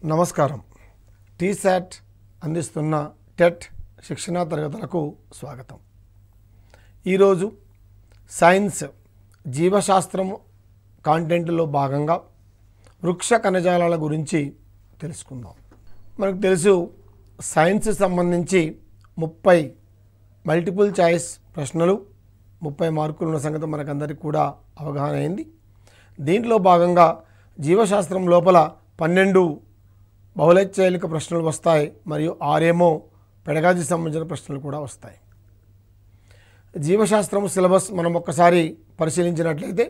నమస్కారం. టీశాట్ అందిస్తున్న టెట్ శిక్షణా తరగతులకు స్వాగతం. ఈరోజు సైన్స్ జీవశాస్త్రం కాంటెంట్లో భాగంగా వృక్ష కణజాలాల గురించి తెలుసుకుందాం. మనకు తెలుసు సైన్స్ సంబంధించి 30 మల్టిపుల్ చాయిస్ ప్రశ్నలు 30 మార్కులు ఉన్న సంగతి మనకందరికీ కూడా అవగాహన అయింది. దీంట్లో భాగంగా జీవశాస్త్రం లోపల 12 బహుళైచ్ఛిక ప్రశ్నలు వస్తాయి, మరియు 6 పెడగాజీ సంబంధించిన ప్రశ్నలు కూడా వస్తాయి. జీవశాస్త్రం సిలబస్ మనం ఒక్కసారి పరిశీలించినట్లయితే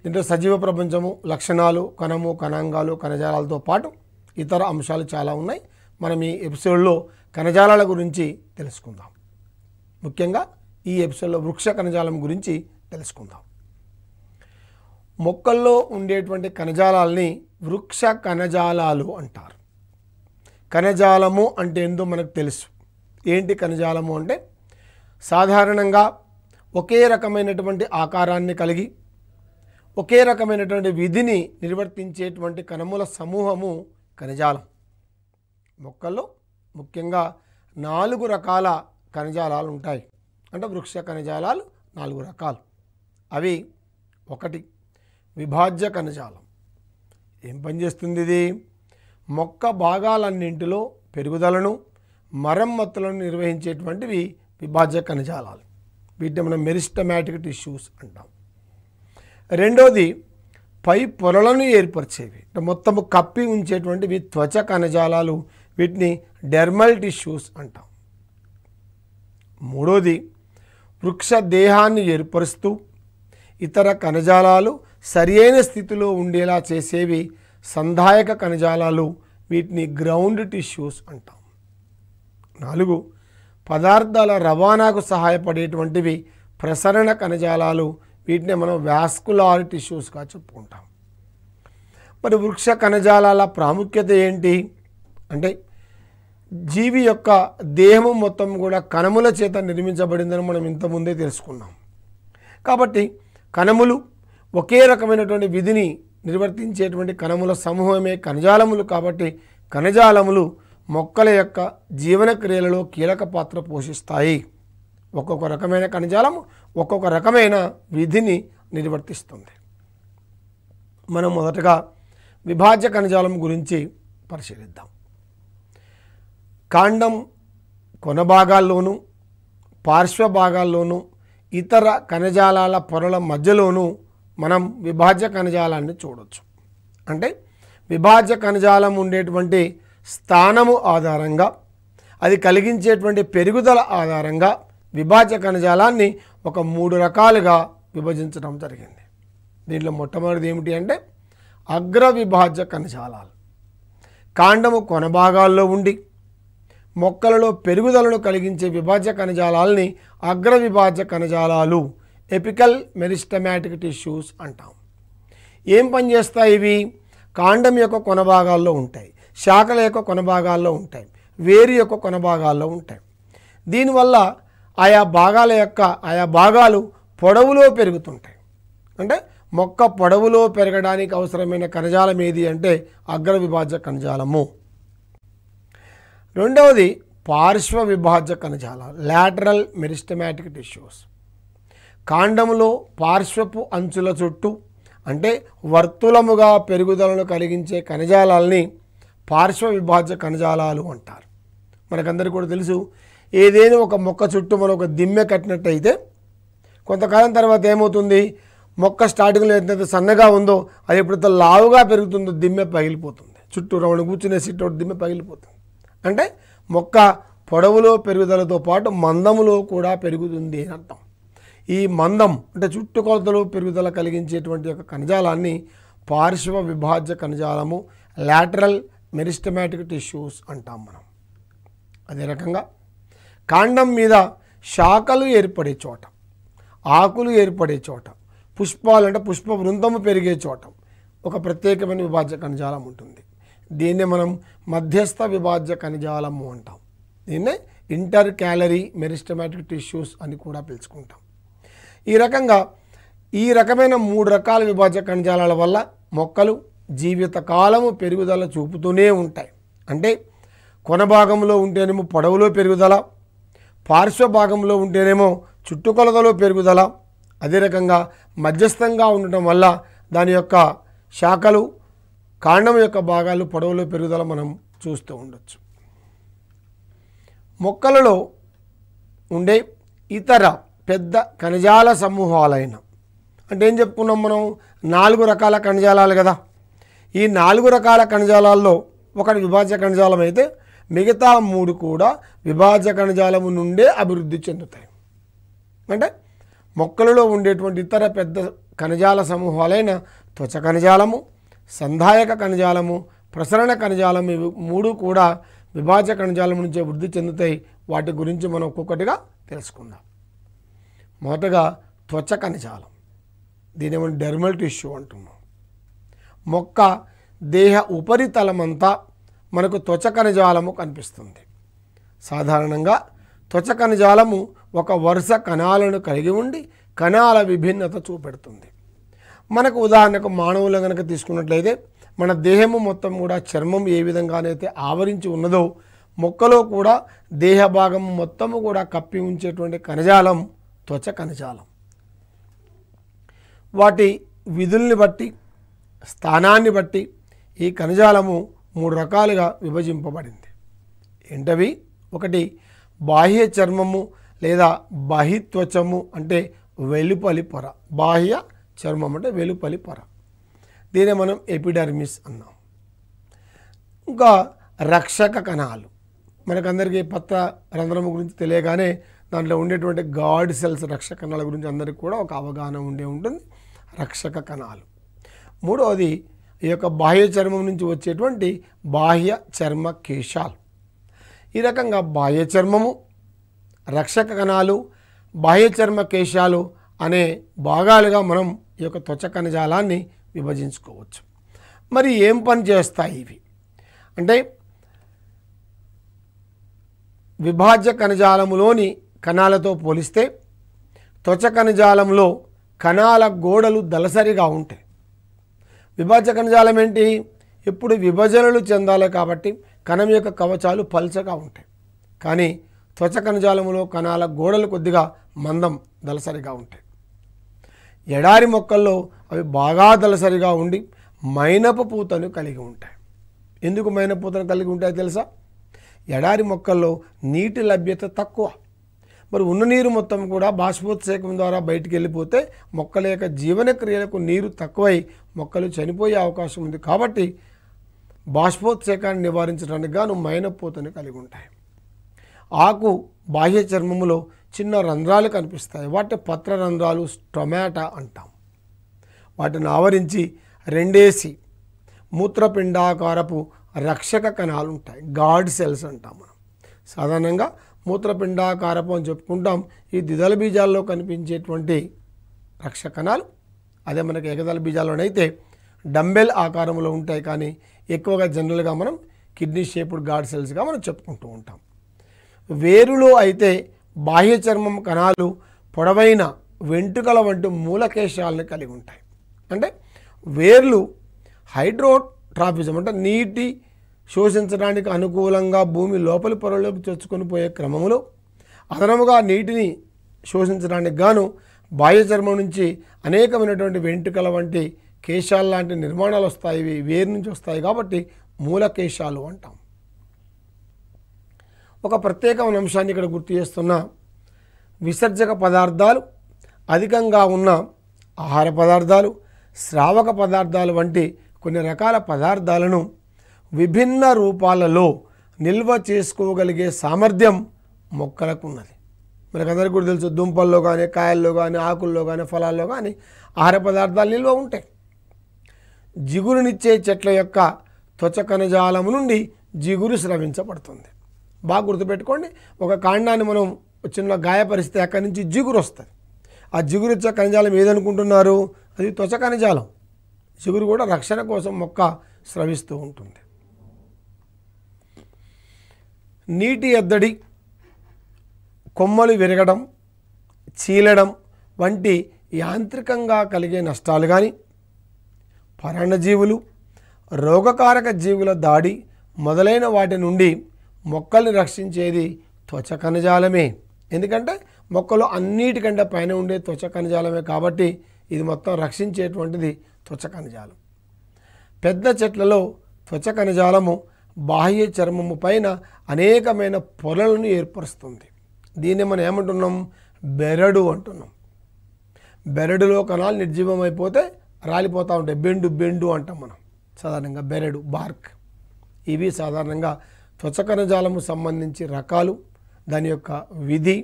దీంట్లో సజీవ ప్రపంచము, లక్షణాలు, కణము, కణాంగాలు, కణజాలాలతో పాటు ఇతర అంశాలు చాలా ఉన్నాయి. మనం ఈ ఎపిసోడ్లో కణజాలాల గురించి తెలుసుకుందాం. ముఖ్యంగా ఈ ఎపిసోడ్లో వృక్ష కణజాలం గురించి తెలుసుకుందాం. మొక్కల్లో ఉండేటువంటి కణజాలాల్ని వృక్ష కణజాలాలు అంటారు. కణజాలము అంటే ఏందో మనకు తెలుసు. ఏంటి కణజాలము అంటే సాధారణంగా ఒకే రకమైనటువంటి ఆకారాన్ని కలిగి ఒకే రకమైనటువంటి విధిని నిర్వర్తించేటువంటి కణముల సమూహము కణజాలం. మొక్కల్లో ముఖ్యంగా 4 రకాల కణజాలాలు ఉంటాయి. అంటే వృక్ష కణజాలాలు 4 రకాలు. అవి 1 విభాజ్య కణజాలం. ఏం పనిచేస్తుంది ఇది? మొక్క భాగాలన్నింటిలో పెరుగుదలను, మరమ్మతులను నిర్వహించేటువంటివి విభాజ్య కణజాలాలు. వీటిని మనం మెరిస్టమాటిక్ టిష్యూస్ అంటాం. రెండోది పై పొరలను ఏర్పరిచేవి, మొత్తము కప్పి ఉంచేటువంటివి త్వచ కణజాలాలు. వీటిని డెర్మల్ టిష్యూస్ అంటాం. మూడోది వృక్ష దేహాన్ని ఏర్పరుస్తూ ఇతర కణజాలాలు సరియైన స్థితిలో ఉండేలా చేసేవి సంధాయక కణజాలాలు. వీటిని గ్రౌండ్ టిష్యూస్ అంటాం. 4 పదార్థాల రవాణాకు సహాయపడేటువంటివి ప్రసరణ కణజాలాలు. వీటిని మనం వాస్కులార్ టిష్యూస్గా చెప్పుకుంటాం. మరి వృక్ష కణజాలాల ప్రాముఖ్యత ఏంటి అంటే జీవి యొక్క దేహము మొత్తం కూడా కణముల చేత నిర్మించబడిందని మనం ఇంతకుముందే తెలుసుకున్నాం. కాబట్టి కణములు ఒకే రకమైనటువంటి విధిని నిర్వర్తించేటువంటి కణముల సమూహమే కణజాలములు. కాబట్టి కణజాలములు మొక్కల యొక్క జీవన క్రియలలో కీలక పాత్ర పోషిస్తాయి. ఒక్కొక్క రకమైన కణజాలము ఒక్కొక్క రకమైన విధిని నిర్వర్తిస్తుంది. మనం మొదటగా విభాజ్య కణజాలం గురించి పరిశీలిద్దాం. కాండం కొన భాగాల్లోనూ పార్శ్వ భాగాల్లోనూ ఇతర కణజాలాల పొరల మధ్యలోనూ మనం విభాజ్య కణజాలాన్ని చూడవచ్చు. అంటే విభాజ్య కణజాలం ఉండేటువంటి స్థానము ఆధారంగా, అది కలిగించేటువంటి పెరుగుదల ఆధారంగా విభాజ్య కణజాలాన్ని ఒక 3 రకాలుగా విభజించడం జరిగింది. దీంట్లో మొట్టమొదటిది ఏమిటి అంటే అగ్ర విభాజ్య కణజాలాలు. కాండము కొన భాగాల్లో ఉండి మొక్కలలో పెరుగుదలను కలిగించే విభాజ్య కణజాలాలని అగ్ర విభాజ్య కణజాలాలు, ఎపికల్ మెరిస్టమాటిక్ టిష్యూస్ అంటాం. ఏం పనిచేస్తాయి ఇవి? కాండం యొక్క కొన భాగాల్లో ఉంటాయి, శాఖల యొక్క కొన భాగాల్లో ఉంటాయి, వేరు యొక్క కొన భాగాల్లో ఉంటాయి. దీనివల్ల ఆయా భాగాలు పొడవులో పెరుగుతుంటాయి. అంటే మొక్క పొడవులో పెరగడానికి అవసరమైన కణజాలం ఏది అంటే అగ్ర విభాజ్య కణజాలము. రెండవది పార్శ్వ విభాజ్య కణజాలాలు, లాటరల్ మెరిస్టమాటిక్ టిష్యూస్. కాండములో పార్శ్వపు అంచుల చుట్టూ అంటే వర్తులముగా పెరుగుదలను కలిగించే కణజాలాల్ని పార్శ్వ విభాజ్య కణజాలాలు అంటారు. మనకందరికీ కూడా తెలుసు, ఏదైనా ఒక మొక్క చుట్టూ మనం ఒక దిమ్మె కట్టినట్టయితే కొంతకాలం తర్వాత ఏమవుతుంది? మొక్క స్టార్టింగ్లో ఎంతైతే సన్నగా ఉందో అది ఎప్పుడైతే లావుగా పెరుగుతుందో దిమ్మె పగిలిపోతుంది. చుట్టూ రౌండ్ కూర్చునే సిట్ దిమ్మె పగిలిపోతుంది. అంటే మొక్క పొడవులో పెరుగుదలతో పాటు మందములో కూడా పెరుగుతుంది అని అర్థం. ఈ మందం అంటే చుట్టుకొలతలో పెరుగుదల కలిగించేటువంటి యొక్క కణజాలాన్ని పార్శ్వ విభాజ్య కణజాలము, లాటరల్ మెరిస్టమాటిక్ టిష్యూస్ అంటాం మనం. అదే రకంగా కాండం మీద శాఖలు ఏర్పడే చోట, ఆకులు ఏర్పడే చోట, పుష్పాలు అంటే పుష్ప వృంతము పెరిగే చోట ఒక ప్రత్యేకమైన విభాజ్య కణజాలం ఉంటుంది. దీన్నే మనం మధ్యస్థ విభాజ్య కణజాలము అంటాం. దీన్నే ఇంటర్ క్యాలరీ మెరిస్టమాటిక్ టిష్యూస్ అని కూడా పిలుచుకుంటాం. ఈ రకమైన 3 రకాల విభాజ్య కణజాలాల వల్ల మొక్కలు జీవితకాలము పెరుగుదల చూపుతూనే ఉంటాయి. అంటే కొన భాగంలో ఉంటేనేమో పొడవులో పెరుగుదల, పార్శ్వ భాగంలో ఉంటేనేమో చుట్టుకొలతలో పెరుగుదల, అదే రకంగా మధ్యస్థంగా ఉండటం వల్ల దాని యొక్క శాఖలు కాండం యొక్క భాగాలు పొడవులో పెరుగుదల మనం చూస్తూ ఉండొచ్చు. మొక్కలలో ఉండే ఇతర పెద్ద కణజాల సమూహాలైన, అంటే ఏం చెప్పుకున్నాం మనం, 4 రకాల కణజాలాలు కదా. ఈ 4 రకాల కణజాలాల్లో ఒకటి విభాజ్య కణజాలం అయితే మిగతా 3 కూడా విభాజ్య కణజాలము నుండే అభివృద్ధి చెందుతాయి. అంటే మొక్కలలో ఉండేటువంటి ఇతర పెద్ద కణజాల సమూహాలైన త్వచ కణజాలము, సంధాయక కణజాలము, ప్రసరణ కణజాలం, ఇవి 3 కూడా విభాజ్య కణజాలం నుంచే వృద్ధి చెందుతాయి. వాటి గురించి మనం ఒక్కొక్కటిగా తెలుసుకుందాం. మొదటగా త్వచ కణజాలం, దీని ఏమన్నా డెర్మల్ టిష్యూ అంటున్నాం. మొక్క దేహ ఉపరితలమంతా మనకు త్వచ కణజాలము కనిపిస్తుంది. సాధారణంగా త్వచ కణజాలము ఒక వరుస కణాలను కలిగి ఉండి కణాల విభిన్నత చూపెడుతుంది. మనకు ఉదాహరణకు మానవులు కనుక తీసుకున్నట్లయితే మన దేహము మొత్తం కూడా చర్మం ఏ విధంగానైతే ఆవరించి ఉన్నదో మొక్కలో కూడా దేహ భాగం మొత్తము కూడా కప్పి ఉంచేటువంటి కణజాలం త్వచ కణజాలం. వాటి విధుల్ని బట్టి, స్థానాన్ని బట్టి ఈ కణజాలము 3 రకాలుగా విభజింపబడింది. ఏంటవి? ఒకటి బాహ్య చర్మము లేదా బహిత్వచము, అంటే వెలుపలి పొర. బాహ్య చర్మం అంటే వెలుపలి పొర, దీనే మనం ఎపిడర్మిస్ అన్నాం. ఇంకా రక్షక కణాలు, మనకందరికీ పత్ర రంధ్రము గురించి తెలియగానే దాంట్లో ఉండేటువంటి గాడ్ సెల్స్, రక్షక కణాల గురించి అందరికీ కూడా ఒక అవగాహన ఉంటుంది. రక్షక కణాలు. మూడవది ఈ యొక్క బాహ్య చర్మం నుంచి వచ్చేటువంటి బాహ్య చర్మ కేశాలు. ఈ రకంగా బాహ్య చర్మము, రక్షక కణాలు, బాహ్య చర్మ కేశాలు అనే భాగాలుగా మనం ఈ యొక్క త్వచ కణజాలాన్ని విభజించుకోవచ్చు. మరి ఏం పని చేస్తాయి ఇవి అంటే, విభాజ్య కణజాలములోని కణాలతో పోలిస్తే త్వచ కణజాలంలో కణాల గోడలు దళసరిగా ఉంటాయి. విభాజ్య కణజాలం ఏంటి? ఇప్పుడు విభజనలు చెందాలి కాబట్టి కణం యొక్క కవచాలు పల్చగా ఉంటాయి. కానీ త్వచ కణజాలంలో కణాల గోడలు కొద్దిగా మందం, దళసరిగా ఉంటాయి. ఎడారి మొక్కల్లో అవి బాగా దళసరిగా ఉండి మైనపు పూతను కలిగి ఉంటాయి. ఎందుకు మైనపు పూతను కలిగి ఉంటాయో తెలుసా? ఎడారి మొక్కల్లో నీటి లభ్యత తక్కువ. మరి ఉన్న నీరు మొత్తం కూడా బాష్పోత్సేకం ద్వారా బయటికి వెళ్ళిపోతే మొక్కల యొక్క జీవన క్రియలకు నీరు తక్కువై మొక్కలు చనిపోయే అవకాశం ఉంది. కాబట్టి బాష్పోత్సేకాన్ని నివారించడానికి గాను మైనపు పూతను కలిగి ఉంటాయి. ఆకు బాహ్య చర్మములో చిన్న రంధ్రాలు కనిపిస్తాయి. వాటి పత్ర రంధ్రాలు, స్టొమాటా అంటాం. వాటిని ఆవరించి 2 మూత్రపిండాకారపు రక్షక కణాలు ఉంటాయి. గాడ్ సెల్స్ అంటాం మనం. సాధారణంగా మూత్రపిండాకారపు అని చెప్పుకుంటాం. ఈ ద్విదళ బీజాల్లో కనిపించేటువంటి రక్షక కణాలు అదే మనకి ఏకదళ బీజాల్లోనైతే డంబెల్ ఆకారంలో ఉంటాయి. కానీ ఎక్కువగా జనరల్గా మనం కిడ్నీ షేప్డ్ గాడ్ సెల్స్గా మనం చెప్పుకుంటూ ఉంటాం. వేరులో అయితే బాహ్య చర్మం కణాలు పొడవైన వెంట్రుకల వంటి మూలకేశాలను కలిగి ఉంటాయి. అంటే వేర్లు హైడ్రోట్రాఫిజం అంటే నీటి శోషించడానికి అనుకూలంగా భూమి లోపలి పొరలోకి చొచ్చుకొని పోయే క్రమంలో అదనముగా నీటిని శోషించడానికి గాను బాహ్య చర్మం నుంచి అనేకమైనటువంటి వెంట్రుకల వంటి కేశాల లాంటి నిర్మాణాలు వస్తాయి. ఇవి వేరు నుంచి వస్తాయి కాబట్టి మూలకేశాలు అంటాం. ఒక ప్రత్యేకమైన అంశాన్ని ఇక్కడ గుర్తు చేస్తున్న, విసర్జక పదార్థాలు అధికంగా ఉన్న ఆహార పదార్థాలు, స్రావక పదార్థాలు వంటి కొన్ని రకాల పదార్థాలను విభిన్న రూపాలలో నిల్వ చేసుకోగలిగే సామర్థ్యం మొక్కలకు ఉన్నది. మనకందరికీ కూడా తెలుసు, దుంపల్లో కానీ, కాయల్లో కానీ, ఆకుల్లో కానీ, ఫలాల్లో కానీ ఆహార పదార్థాలు నిల్వ ఉంటాయి. జిగురునిచ్చే చెట్ల యొక్క త్వచ కణజాలము నుండి జిగురు స్రవించబడుతుంది. బాగా గుర్తుపెట్టుకోండి, ఒక కాండాన్ని మనం చిన్న గాయపరిస్తే అక్కడి నుంచి జిగురు వస్తుంది. ఆ జిగురు ఇచ్చే కణజాలం ఏదనుకుంటున్నారు? అది త్వచ కణజాలం. జిగురు కూడా రక్షణ కోసం మొక్క స్రవిస్తూ ఉంటుంది. నీటి ఎద్దడి, కొమ్మలు విరగడం, చీలడం వంటి యాంత్రికంగా కలిగే నష్టాలు కానీ, పరాన్నజీవులు రోగకారక జీవుల దాడి మొదలైన వాటి నుండి మొక్కల్ని రక్షించేది త్వచ కణజాలమే. ఎందుకంటే మొక్కలు అన్నిటికంటే పైన ఉండే త్వచ కణజాలమే కాబట్టి ఇది మొత్తం రక్షించేటువంటిది త్వచ కణజాలం. పెద్ద చెట్లలో త్వచ కణజాలము బాహ్య చర్మము పైన అనేకమైన పొరలను ఏర్పరుస్తుంది. దీన్ని మనం ఏమంటున్నాం? బెరడు అంటున్నాం. బెరడులో కణాలు నిర్జీవం అయిపోతే రాలిపోతూ ఉంటాయి. బెండు అంటాం మనం సాధారణంగా. బెరడు, బార్క్, ఇవి సాధారణంగా త్వచ కణజాలము సంబంధించి రకాలు, దాని యొక్క విధి.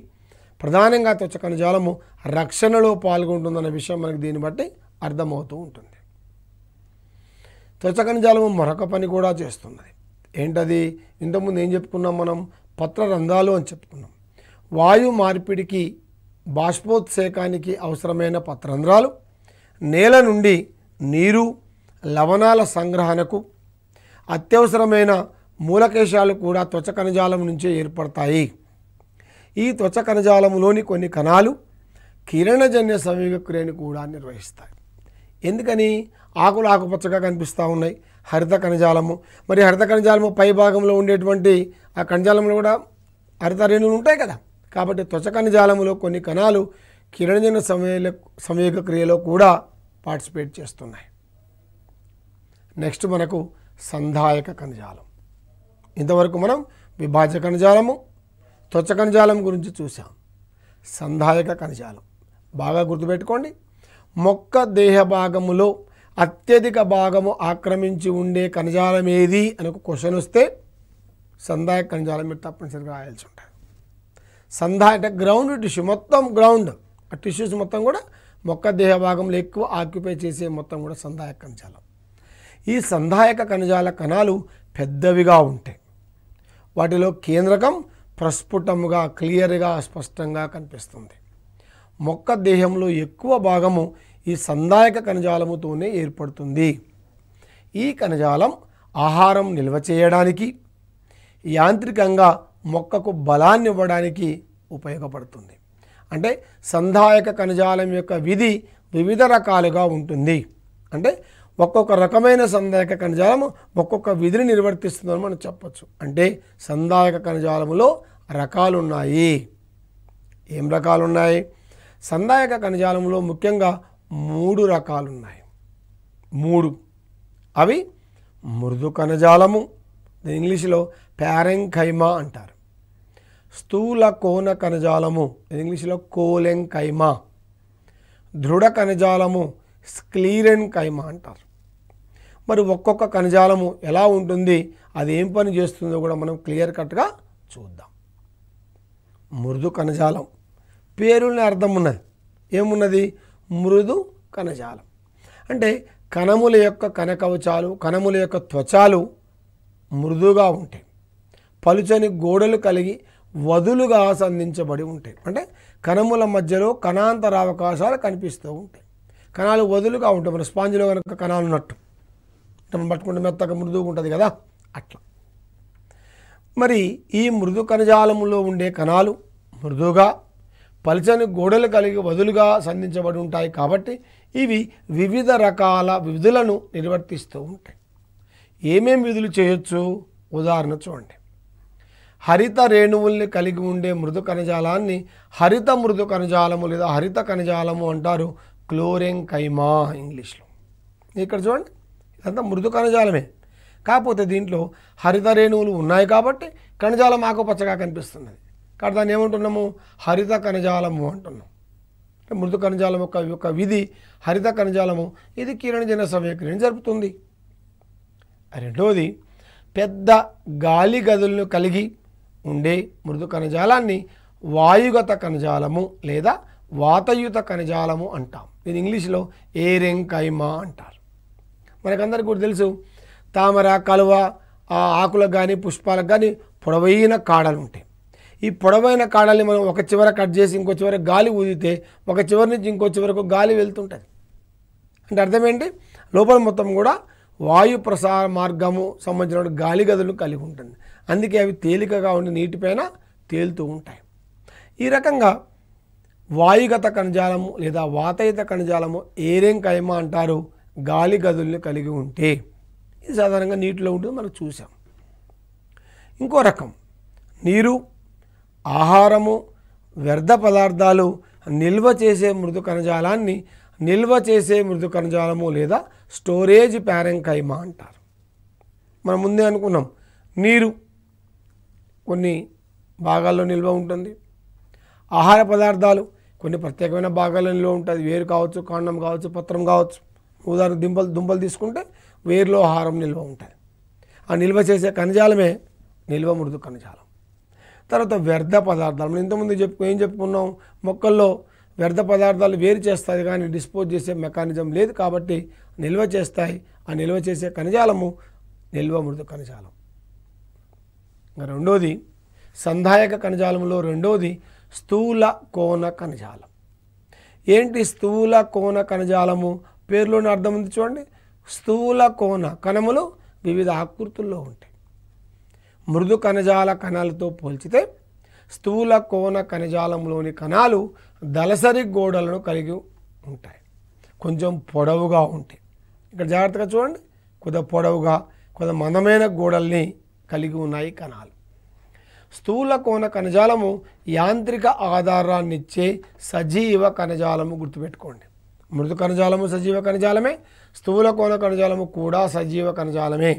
ప్రధానంగా త్వచ కణజాలము రక్షణలో పాల్గొంటుందన్న విషయం మనకు దీన్ని బట్టి అర్థమవుతూ ఉంటుంది. త్వచ కణజాలము మరొక పని కూడా చేస్తున్నది. ఏంటది? ఇంతకుముందు ఏం చెప్పుకున్నాం మనం? పత్రరంధ్రాలు అని చెప్పుకున్నాం. వాయు మార్పిడికి, బాష్పోత్సేకానికి అవసరమైన పత్రరంధ్రాలు నేల నుండి నీరు, లవణాల సంగ్రహణకు అత్యవసరమైన మూలకేశాలు కూడా త్వచ కణజాలం నుంచే ఏర్పడతాయి. ఈ త్వచ కణజాలంలోని కొన్ని కణాలు కిరణజన్య సంయోగ క్రియను కూడా నిర్వహిస్తాయి. ఎందుకని? ఆకులు ఆకుపచ్చగా కనిపిస్తూ ఉన్నాయి, హరిత కణజాలము. మరి హరిత కణజాలము పై భాగంలో ఉండేటువంటి ఆ కణజాలంలో కూడా హరిత రేణువులు ఉంటాయి కదా. కాబట్టి త్వచ కణజాలములో కొన్ని కణాలు కిరణజన్య సంయోగ క్రియలో కూడా పార్టిసిపేట్ చేస్తున్నాయి. నెక్స్ట్ మనకు సంధాయక కణజాలం. ఇంతవరకు మనం విభాజ్య కణజాలము, త్వచ కణజాలం గురించి చూసాం. సంధాయక కణజాలం బాగా గుర్తుపెట్టుకోండి. మొక్క దేహ భాగములో అత్యధిక భాగము ఆక్రమించి ఉండే కణజాలం ఏది అని ఒక క్వశ్చన్ వస్తే సంధాయక కణజాలం మీరు తప్పనిసరిగా రాయాల్సి ఉంటుంది. సంధాయక గ్రౌండ్ టిష్యూ, మొత్తం గ్రౌండ్ ఆ టిష్యూస్ మొత్తం కూడా మొక్క దేహ భాగంలో ఎక్కువ ఆక్యుపై చేసే మొత్తం కూడా సంధాయక కణజాలం. ఈ సంధాయక కణజాల కణాలు పెద్దవిగా ఉంటాయి. వాటిలో కేంద్రకం ప్రస్ఫుటముగా, క్లియర్గా, స్పష్టంగా కనిపిస్తుంది. మొక్క దేహంలో ఎక్కువ భాగము ఈ సంధాయక కణజాలముతోనే ఏర్పడుతుంది. ఈ కణజాలం ఆహారం నిల్వ చేయడానికి, యాంత్రికంగా మొక్కకు బలాన్ని ఇవ్వడానికి ఉపయోగపడుతుంది. అంటే సంధాయక కణజాలం యొక్క విధి వివిధ రకాలుగా ఉంటుంది. అంటే ఒక్కొక్క రకమైన సంధాయక కణజాలము ఒక్కొక్క విధిని నిర్వర్తిస్తుందని మనం చెప్పచ్చు. అంటే సంధాయక కణజాలములో రకాలు ఉన్నాయి. ఏం రకాలు ఉన్నాయి? సంధాయక కణజాలంలో ముఖ్యంగా 3 రకాలు ఉన్నాయి. 3 అవి మృదు కణజాలము, ఇంగ్లీష్లో ప్యారెంకైమా అంటారు. స్థూల కోణ కణజాలము, ఇంగ్లీష్లో కోలెంకైమా. దృఢ కణజాలము స్క్లీరెన్కైమా అంటారు. మరి ఒక్కొక్క కణజాలము ఎలా ఉంటుంది, అది ఏం పని చేస్తుందో కూడా మనం క్లియర్ కట్గా చూద్దాం. మృదు కణజాలం పేరుని అర్థం ఉన్నది. ఏమున్నది? మృదు కణజాలం అంటే కణముల యొక్క కణకవచాలు, కణముల యొక్క త్వచాలు మృదుగా ఉంటాయి. పలుచని గోడలు కలిగి వదులుగా సంధించబడి ఉంటాయి. అంటే కణముల మధ్యలో కణాంతర అవకాశాలు కనిపిస్తూ ఉంటాయి. కణాలు వదులుగా ఉంటాయి. మన స్పాంజిలో కనుక కణాలు ఉన్నట్టు మనం పట్టుకుంటే మెత్తగా మృదువుగా ఉంటుంది కదా, అట్లా. మరి ఈ మృదు కణజాలములో ఉండే కణాలు మృదువుగా, పలుచని గోడలు కలిగి వదులుగా సంధించబడి ఉంటాయి. కాబట్టి ఇవి వివిధ రకాల విధులను నిర్వర్తిస్తూ ఉంటాయి. ఏమేం విధులు చేయొచ్చు? ఉదాహరణ చూడండి. హరిత రేణువుల్ని కలిగి ఉండే మృదు కణజాలాన్ని హరిత మృదు కణజాలము లేదా హరిత కణజాలము అంటారు. క్లోరెంకైమా ఇంగ్లీష్లో. ఇక్కడ చూడండి, ఇదంతా మృదు కణజాలమే. కాకపోతే దీంట్లో హరిత రేణువులు ఉన్నాయి కాబట్టి కణజాలం ఆకుపచ్చగా కనిపిస్తున్నది. కాబట్టి దాన్ని ఏమంటున్నాము? హరిత కణజాలము అంటున్నాం. మృదు కణజాలం యొక్క విధి హరిత కణజాలము. ఇది కిరణజన్య సంయోగక్రియను జరుపుతుంది. రెండవది, పెద్ద గాలి గదులను కలిగి ఉండే మృదు కణజాలాన్ని వాయుగత కణజాలము లేదా వాతయుత కణజాలము అంటాం. దీని ఇంగ్లీష్లో ఏరెంకైమా అంటారు. మనకందరికీ కూడా తెలుసు, తామర, కలువ ఆకులకు కానీ పుష్పాలకు కానీ పొడవైన కాడలు ఉంటాయి. ఈ పొడవైన కాడల్ని మనం ఒక చివర కట్ చేసి ఇంకో చివర గాలి ఊదితే ఒక చివరి నుంచి ఇంకో చివరకు గాలి వెళ్తుంటుంది. అంటే అర్థమేంటి? లోపల మొత్తం కూడా వాయు ప్రసార మార్గము సంబంధించిన గాలి గదులు కలిగి ఉంటుంది. అందుకే అవి తేలికగా ఉండి నీటిపైన తేలుతూ ఉంటాయి. ఈ రకంగా వాయుగత కణజాలము లేదా వాతయుత కణజాలము ఏరెంకైమా అంటారు. గాలి గదుల్ని కలిగి ఉంటే ఇది సాధారణంగా నీటిలో ఉంటుంది, మనం చూసాం. ఇంకో రకం నీరు, ఆహారము, వ్యర్థ పదార్థాలు నిల్వ చేసే మృదు కణజాలాన్ని నిల్వ చేసే మృదు కణజాలము లేదా స్టోరేజ్ ప్యారెంకైమా అంటారు. మనం ముందే అనుకున్నాం, నీరు కొన్ని భాగాల్లో నిల్వ ఉంటుంది, ఆహార పదార్థాలు కొన్ని ప్రత్యేకమైన భాగాల్లో నిల్వ ఉంటుంది. వేరు కావచ్చు, కాండం కావచ్చు, పత్రం కావచ్చు. ఉదాహరణకు దుంపలు తీసుకుంటే వేరులో ఆహారం నిల్వ ఉంటుంది. ఆ నిల్వ చేసే కణజాలమే నిల్వ మృదు కణజాలం. తర్వాత వ్యర్థ పదార్థాలు, మనం ఇంతకుముందు ఏం చెప్పుకున్నాం, మొక్కల్లో వ్యర్థ పదార్థాలు వేరు చేస్తాయి కానీ డిస్పోజ్ చేసే మెకానిజం లేదు కాబట్టి నిల్వ చేస్తాయి. ఆ నిల్వ చేసే కణజాలము నిల్వ మృదు కణజాలం. రెండోది సంధాయక కణజాలంలో రెండోది స్థూల కోణ కణజాలం. ఏంటి స్థూల కోణ కణజాలము? పేరులోని అర్థం ఉంది చూడండి. స్థూల కోణ కణములు వివిధ ఆకృతుల్లో ఉంటాయి. మృదు కణజాల కణాలతో పోల్చితే స్థూల కోణ కణజాలంలోని కణాలు దళసరి గోడలను కలిగి ఉంటాయి, కొంచెం పొడవుగా ఉంటాయి. ఇక్కడ జాగ్రత్తగా చూడండి, కొద్దిగా పొడవుగా కొద్దిగా మందమైన గోడల్ని కలిగి ఉన్నాయి కణాలు. స్థూల కోణ కణజాలము యాంత్రిక ఆధారాన్నిచ్చే సజీవ కణజాలము, గుర్తుపెట్టుకోండి. మృదు కణజాలము సజీవ కణజాలమే, స్థూల కోణ కణజాలము కూడా సజీవ కణజాలమే.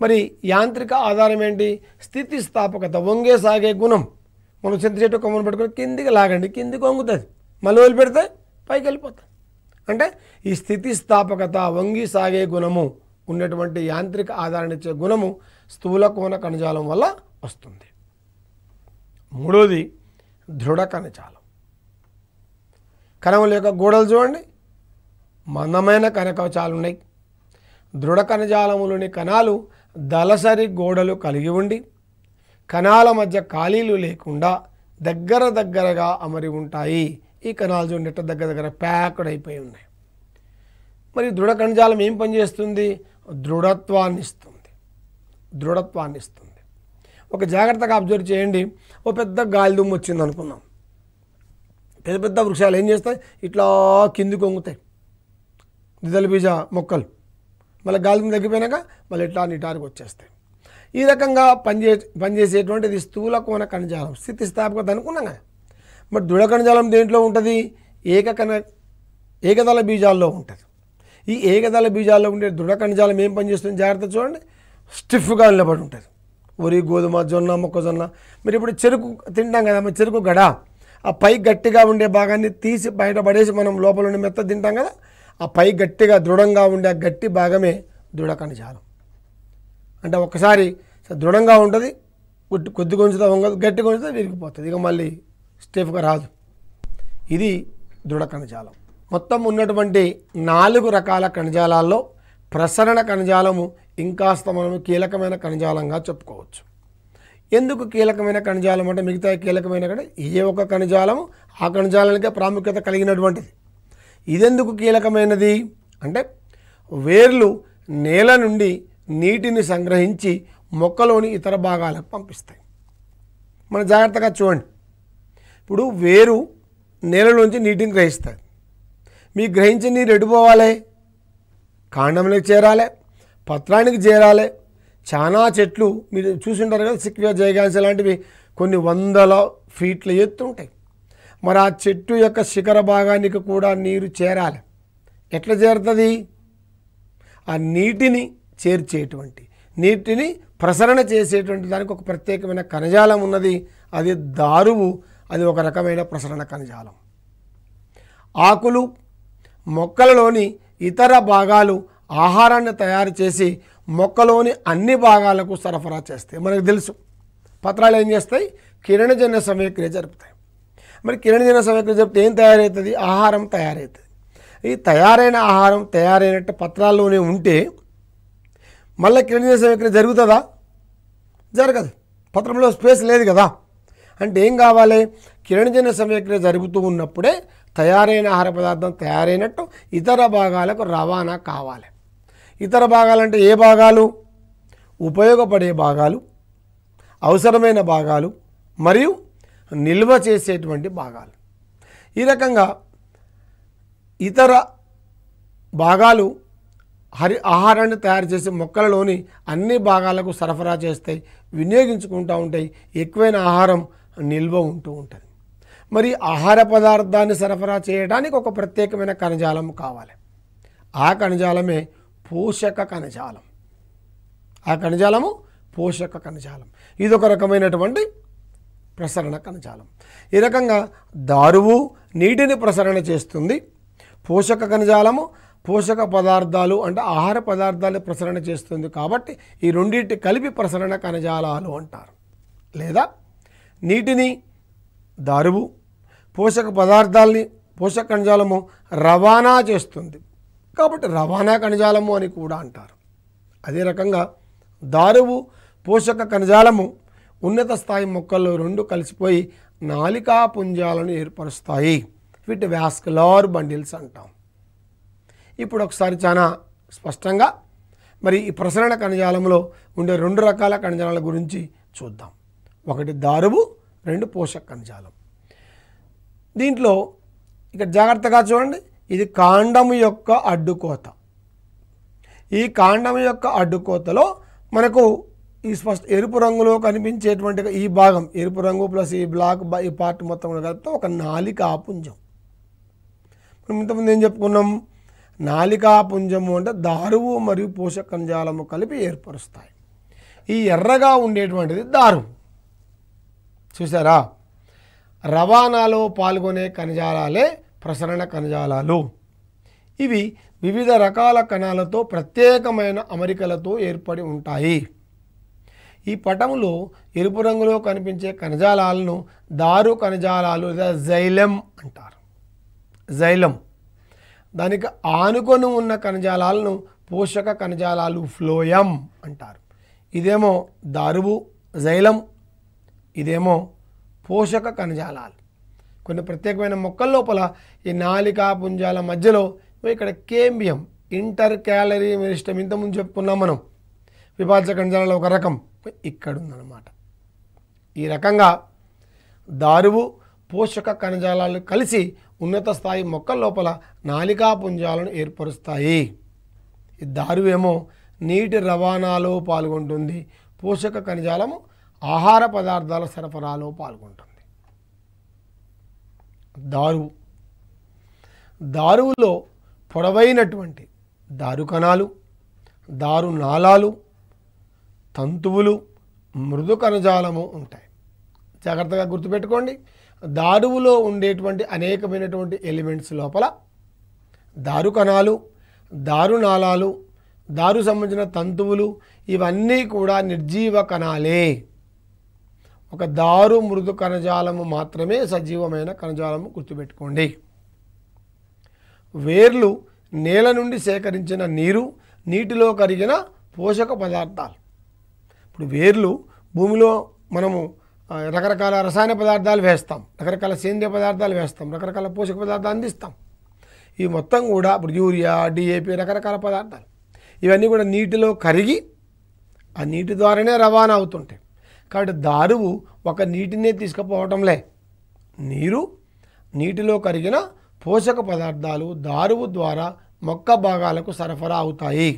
మరి యాంత్రిక ఆధారం ఏంటి? స్థితిస్థాపకత, వంగే సాగే గుణం. మనం చింత చెట్టు కొమ్మను పెట్టుకుని కిందికి లాగండి, కిందికి వంగుతుంది, మళ్ళీ వదిలి పెడితే పైకి వెళ్ళిపోతుంది. అంటే ఈ స్థితిస్థాపకత, వంగి సాగే గుణము ఉన్నటువంటి యాంత్రిక ఆధారాన్ని ఇచ్చే గుణము స్థూల కోణ కణజాలం వల్ల వస్తుంది. మూడోది దృఢ కణజాలం. కణముల యొక్క గోడలు చూడండి, మందమైన కణకవచాలు ఉన్నాయి. దృఢ కణజాలములోని కణాలు దళసరి గోడలు కలిగి ఉండి కణాల మధ్య ఖాళీలు లేకుండా దగ్గరగా అమరి ఉంటాయి. ఈ కణాలు చూడండి దగ్గర ప్యాక్డ్ అయిపోయి ఉన్నాయి. మరి దృఢ కణజాలం ఏం పనిచేస్తుంది? దృఢత్వాన్ని ఇస్తుంది. ఒక జాగ్రత్తగా అబ్జర్వ్ చేయండి. ఓ పెద్ద గాలిదుమ్ము వచ్చింది అనుకుందాం. పెద్ద వృక్షాలు ఏం చేస్తాయి? ఇట్లా కిందికి వంగుతాయి, ద్విదళ బీజ మొక్కలు. మళ్ళీ గాలిదుమ్ము తగ్గిపోయినాక మళ్ళీ ఇట్లా నిటారుకు వచ్చేస్తాయి. ఈ రకంగా పనిచేసేటువంటిది స్థూల కోణ కణజాలం, స్థితిస్థాపకత అనుకున్నాం కదా. మరి దృఢ కణజాలం దేంట్లో ఉంటుంది? ఏకదళ బీజాల్లో ఉంటుంది. ఈ ఏకదళ బీజాల్లో ఉండే దృఢ కణజాలం ఏం పనిచేస్తుంది? జాగ్రత్త చూడండి, స్టిఫ్గా నిలబడి ఉంటుంది. వరి, గోధుమ, జొన్న, మొక్కజొన్న. మీరు ఇప్పుడు చెరుకు తింటాం కదా, మరి చెరుకు గడ, ఆ పై గట్టిగా ఉండే భాగాన్ని తీసి బయటపడేసి మనం లోపల ఉండే మెత్త తింటాం కదా, ఆ పై గట్టిగా దృఢంగా ఉండే ఆ గట్టి భాగమే దృఢ కణజాలం. అంటే ఒక్కసారి దృఢంగా ఉంటుంది, కొద్ది కొంచెం వంగదు, గట్టి కొంచెం విరిగిపోతుంది, ఇక మళ్ళీ స్టిఫ్గా రాదు. ఇది దృఢ కణజాలం. మొత్తం ఉన్నటువంటి 4 రకాల కణజాలాల్లో ప్రసరణ కణజాలము ఇంకాస్త మనము కీలకమైన కణజాలంగా చెప్పుకోవచ్చు. ఎందుకు కీలకమైన కణజాలం అంటే మిగతా కీలకమైన కంటే ఏ ఒక కణజాలము ఆ కణజాలానికే ప్రాముఖ్యత కలిగినటువంటిది. ఇదెందుకు కీలకమైనది అంటే వేర్లు నేల నుండి నీటిని సంగ్రహించి మొక్కలోని ఇతర భాగాలకు పంపిస్తాయి. మనం జాగ్రత్తగా చూడండి, ఇప్పుడు వేరు నేలలోంచి నీటిని గ్రహిస్తుంది. మీకు గ్రహించిన నీరు ఎడిపోవాలి, కాండంలోకి చేరాలి, పత్రానికి చేరాలి. చాలా చెట్లు మీరు చూసుంటారు కదా, సిక్వియా జైగాన్స్ లాంటివి కొన్ని 100 ఫీట్ల ఎత్తు ఉంటాయి. మరి ఆ చెట్టు యొక్క శిఖర భాగానికి కూడా నీరు చేరాలి. ఎట్లా చేరుతుంది? ఆ నీటిని చేర్చేటువంటి, నీటిని ప్రసరణ చేసేటువంటి దానికి ఒక ప్రత్యేకమైన కణజాలం ఉన్నది. అది దారువు, అది ఒక రకమైన ప్రసరణ కణజాలం. ఆకులు, మొక్కలలోని ఇతర భాగాలు ఆహారాన్ని తయారు చేసి మొక్కలోని అన్ని భాగాలకు సరఫరా చేస్తాయి. మనకు తెలుసు పత్రాలు ఏం చేస్తాయి? కిరణజన్య సమయక్రియ జరుపుతాయి. మరి కిరణజన్య సమయక్రియ జరిపితే ఏం తయారవుతుంది? ఆహారం తయారవుతుంది. ఈ తయారైన ఆహారం తయారైనట్టు పత్రాల్లోనే ఉంటే మళ్ళీ కిరణజన్య సమయక్రియ జరుగుతుందా? జరగదు, పత్రంలో స్పేస్ లేదు కదా. అంటే ఏం కావాలి? కిరణజన్య సమయక్రియ జరుగుతూ ఉన్నప్పుడే తయారైన ఆహార పదార్థం తయారైనట్టు ఇతర భాగాలకు రవాణా కావాలి. ఇతర భాగాలంటే ఏ భాగాలు? ఉపయోగపడే భాగాలు, అవసరమైన భాగాలు మరియు నిల్వ చేసేటువంటి భాగాలు. ఈ రకంగా ఇతర భాగాలు ఆహారాన్ని తయారు చేసి మొక్కలలోని అన్ని భాగాలకు సరఫరా చేస్తాయి, వినియోగించుకుంటూ ఉంటాయి. ఎక్కువైన ఆహారం నిల్వ ఉంటూ ఉంటుంది. మరి ఆహార పదార్థాన్ని సరఫరా చేయడానికి ఒక ప్రత్యేకమైన కణజాలం కావాలి. ఆ కణజాలమే పోషక కణజాలం. ఆ కణజాలము పోషక కణజాలం. ఇది ఒక రకమైనటువంటి ప్రసరణ కణజాలం. ఈ రకంగా దారువు నీటిని ప్రసరణ చేస్తుంది. పోషక కణజాలము పోషక పదార్థాలు అంటే ఆహార పదార్థాలు ప్రసరణ చేస్తుంది. కాబట్టి ఈ రెండింటి కలిపి ప్రసరణ కణజాలాలు అంటారు. లేదా నీటిని దారువు, పోషక పదార్థాలని పోషక కణజాలము రవాణా చేస్తుంది కాబట్టి రవాణా కణజాలము అని కూడా అంటారు. అదే రకంగా దారువు పోషక కణజాలము ఉన్నత స్థాయి మొక్కల్లో రెండు కలిసిపోయి నాలికా పుంజాలను ఏర్పరుస్తాయి. వీటి వాస్కులార్ బండిల్స్ అంటాం. ఇప్పుడు ఒకసారి చాలా స్పష్టంగా మరి ఈ ప్రసరణ కణజాలంలో ఉండే రెండు రకాల కణజాలాల గురించి చూద్దాం. ఒకటి దారువు, రెండు పోషక కణజాలం. దీంట్లో ఇక్కడ జాగ్రత్తగా చూడండి, ఇది కాండము యొక్క అడ్డుకోత. ఈ కాండము యొక్క అడ్డుకోతలో మనకు ఈ ఎరుపు రంగులో కనిపించేటువంటి ఈ భాగం ఎరుపు రంగు ప్లస్ ఈ బ్లాక్ ఈ పార్ట్ మొత్తం కలిపితే ఒక నాలికాపుంజం. మనం ఇంతకుముందు ఏం చెప్పుకున్నాం? నాలికాపుంజము అంటే దారువు మరియు పోషక కణజాలము కలిపి ఏర్పరుస్తాయి. ఈ ఎర్రగా ఉండేటువంటిది దారువు. చూసారా? రవాణాలో పాల్గొనే కణజాలాలే ప్రసరణ కణజాలాలు. ఇవి వివిధ రకాల కణాలతో ప్రత్యేకమైన అమరికలతో ఏర్పడి ఉంటాయి. ఈ పటములో ఎరుపు రంగులో కనిపించే కణజాలాలను దారు కణజాలాలు లేదా జైలం అంటారు. జైలం. దానికి ఆనుకొని ఉన్న కణజాలాలను పోషక కణజాలాలు ఫ్లోయం అంటారు. ఇదేమో దారువు జైలం, ఇదేమో పోషక కణజాలాలు. కొన్ని ప్రత్యేకమైన మొక్కల లోపల ఈ నాలికా పుంజాల మధ్యలో ఇక్కడ కేంబియం ఇంటర్ క్యాలరీ మెరిస్టమ్ ఇంతకుముందు చెప్పుకున్నాం మనం. విభాజ్య కణజాలలో ఒక రకం ఇక్కడ ఉందన్నమాట. ఈ రకంగా దారువు పోషక కణజాలాలు కలిసి ఉన్నత స్థాయి మొక్కల లోపల నాలికా పుంజాలను ఏర్పరుస్తాయి. ఈ దారువేమో నీటి రవాణాలో పాల్గొంటుంది, పోషక కణజాలము ఆహార పదార్థాల సరఫరాలో పాల్గొంటుంది. దారువులో పొడవైనటువంటి దారు కణాలు, దారు నాళాలు, తంతువులు, మృదు కణజాలము ఉంటాయి. జాగ్రత్తగా గుర్తుపెట్టుకోండి. దారువులో ఉండేటువంటి అనేకమైనటువంటి ఎలిమెంట్స్ లోపల దారు కణాలు, దారు నాళాలు, దారు సంబంధించిన తంతువులు ఇవన్నీ కూడా నిర్జీవ కణాలే. ఒక దారు మృదు కణజాలము మాత్రమే సజీవమైన కణజాలము. గుర్తుపెట్టుకోండి. వేర్లు నేల నుండి సేకరించిన నీరు, నీటిలో కరిగిన పోషక పదార్థాలు. ఇప్పుడు వేర్లు భూమిలో మనము రకరకాల రసాయన పదార్థాలు వేస్తాం, రకరకాల సేంద్రియ పదార్థాలు వేస్తాం, రకరకాల పోషక పదార్థాలు అందిస్తాం. ఇవి మొత్తం కూడా ఇప్పుడు యూరియా, డిఏపి రకరకాల పదార్థాలు ఇవన్నీ కూడా నీటిలో కరిగి ఆ నీటి ద్వారానే రవాణా అవుతుంటాయి. కాబట్టి దారువు ఒక నీటినే తీసుకుపోవటంలే, నీరు, నీటిలో కరిగిన పోషక పదార్థాలు దారువు ద్వారా మొక్క భాగాలకు సరఫరా అవుతాయి.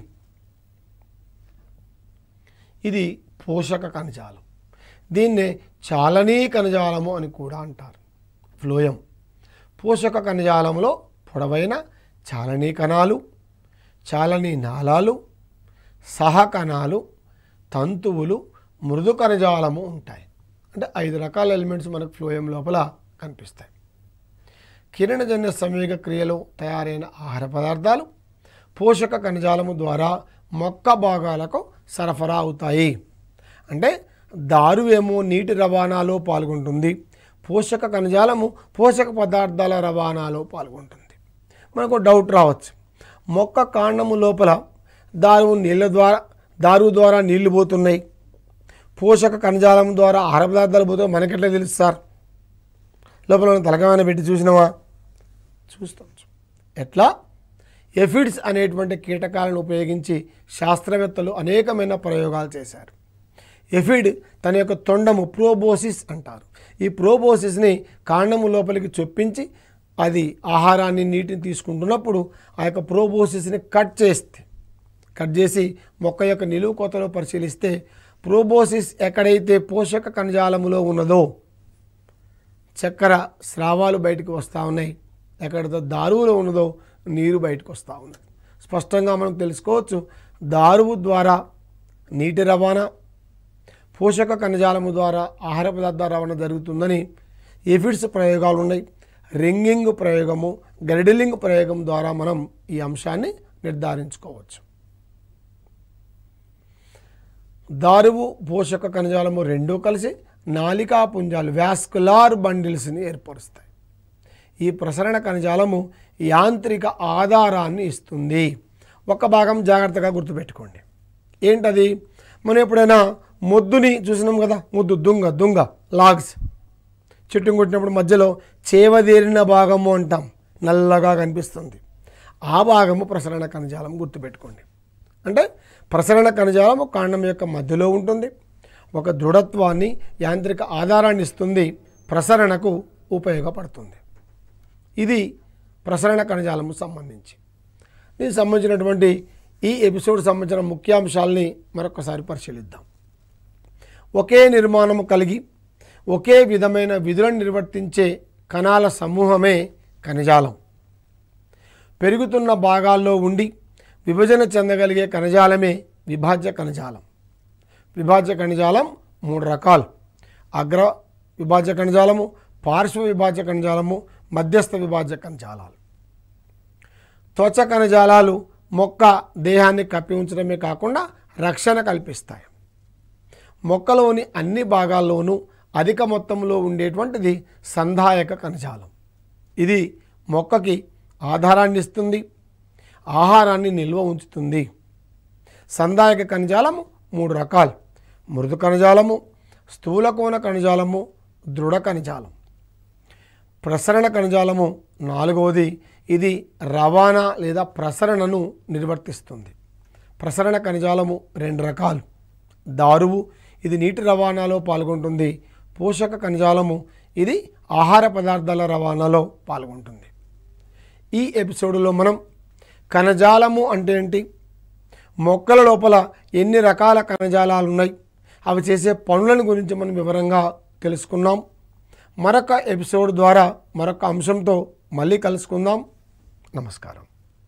ఇది పోషక కణజాలం. దీన్నే చాలనీ కణజాలము అని కూడా అంటారు. ఫ్లోయం. పోషక కణజాలంలో పొడవైన చాలనీ కణాలు, చాలనీ నాళాలు, సహకణాలు, తంతువులు, మృదు కణజాలము ఉంటాయి. అంటే 5 రకాల ఎలిమెంట్స్ మనకు ఫ్లోయం లోపల కనిపిస్తాయి. కిరణజన్య సంయోగ క్రియలో తయారైన ఆహార పదార్థాలు పోషక కణజాలము ద్వారా మొక్క భాగాలకు సరఫరా అవుతాయి. అంటే దారువేమో నీటి రవాణాలో పాల్గొంటుంది, పోషక కణజాలము పోషక పదార్థాల రవాణాలో పాల్గొంటుంది. మనకు డౌట్ రావచ్చు, మొక్క కాండము లోపల దారువు ద్వారా నీళ్లు పోతున్నాయి, పోషక కణజాలం ద్వారా ఆహార పదార్థాలు పోతాయి, మనకెట్లా తెలుసు సార్? లోపల మనం తలకమైన పెట్టి చూసినామా? చూస్తాం. ఎట్లా? ఎఫిడ్స్ అనేటువంటి కీటకాలను ఉపయోగించి శాస్త్రవేత్తలు అనేకమైన ప్రయోగాలు చేశారు. ఎఫిడ్ తన యొక్క తొండము ప్రోబోసిస్ అంటారు. ఈ ప్రోబోసిస్ని కాండము లోపలికి చొప్పించి అది ఆహారాన్ని నీటిని తీసుకుంటున్నప్పుడు ఆ యొక్క ప్రోబోసిస్ని కట్ చేస్తే కట్ చేసి మొక్క యొక్క నిలువు కోతలో పరిశీలిస్తే ప్రోబోసిస్ ఎక్కడైతే పోషక కణజాలములో ఉన్నదో చక్కెర స్రావాలు బయటకు వస్తూ ఉన్నాయి, ఎక్కడైతే దారువులో ఉన్నదో నీరు బయటకు వస్తూ ఉన్నది. స్పష్టంగా మనం తెలుసుకోవచ్చు, దారువు ద్వారా నీటి రవాణా, పోషక కణజాలము ద్వారా ఆహార పదార్థాల రవాణా జరుగుతుందని ఎఫిడ్స్ ప్రయోగాలు ఉన్నాయి. రింగింగ్ ప్రయోగము, గర్డిలింగ్ ప్రయోగం ద్వారా మనం ఈ అంశాన్ని నిర్ధారించుకోవచ్చు. దారువు పోషక కణజాలము రెండూ కలిసి నాలికా పుంజాలు వాస్కులార్ బండిల్స్ని ఏర్పరుస్తాయి. ఈ ప్రసరణ కణజాలము యాంత్రిక ఆధారాన్ని ఇస్తుంది. ఒక భాగం జాగ్రత్తగా గుర్తుపెట్టుకోండి, ఏంటది? మనం ఎప్పుడైనా మొద్దుని చూసినాం కదా, మొద్దు దుంగ లాగ్స్ చెట్టు కొట్టినప్పుడు మధ్యలో చేవదేరిన భాగము అంటాం, నల్లగా కనిపిస్తుంది. ఆ భాగము ప్రసరణ కణజాలం, గుర్తుపెట్టుకోండి. అంటే ప్రసరణ కణజాలము కాండం యొక్క మధ్యలో ఉంటుంది, ఒక దృఢత్వాన్ని యాంత్రిక ఆధారాన్ని ఇస్తుంది, ప్రసరణకు ఉపయోగపడుతుంది. ఇది ప్రసరణ కణజాలము సంబంధించి. దీనికి సంబంధించినటువంటి ఈ ఎపిసోడ్ సంబంధించిన ముఖ్యాంశాలని మరొకసారి పరిశీలిద్దాం. ఒకే నిర్మాణము కలిగి ఒకే విధమైన విధులను నిర్వర్తించే కణాల సమూహమే కణజాలం. పెరుగుతున్న భాగాల్లో ఉండి విభజన చెందగలిగే కణజాలమే విభాజ్య కణజాలం. విభాజ్య కణజాలం 3 రకాలు: అగ్ర విభాజ్య కణజాలము, పార్శ్వ విభాజ్య కణజాలము, మధ్యస్థ విభాజ్య కణజాలాలు. త్వచ కణజాలాలు మొక్క దేహాన్ని కప్పి ఉంచడమే కాకుండా రక్షణ కల్పిస్తాయి. మొక్కలోని అన్ని భాగాల్లోనూ అధిక మొత్తంలో ఉండేటువంటిది సంధాయక కణజాలం. ఇది మొక్కకి ఆధారాన్ని ఇస్తుంది, ఆహారాన్ని నిల్వ ఉంచుతుంది. సంధాయక కణజాలము 3 రకాలు: మృదు కణజాలము, స్థూలకోణ కణజాలము, దృఢ కణజాలం. ప్రసరణ కణజాలము 4వది. ఇది రవాణా లేదా ప్రసరణను నిర్వర్తిస్తుంది. ప్రసరణ కణజాలము 2 రకాలు: దారువు, ఇది నీటి రవాణాలో పాల్గొంటుంది. పోషక కణజాలము, ఇది ఆహార పదార్థాల రవాణాలో పాల్గొంటుంది. ఈ ఎపిసోడ్లో మనం కణజాలము అంటే ఏంటి, మొక్కల లోపల ఎన్ని రకాల కణజాలాలు ఉన్నాయి, అవి చేసే పనులను గురించి మనం వివరంగా తెలుసుకున్నాం. మరొక ఎపిసోడ్ ద్వారా మరొక అంశంతో మళ్ళీ కలుసుకుందాం. నమస్కారం.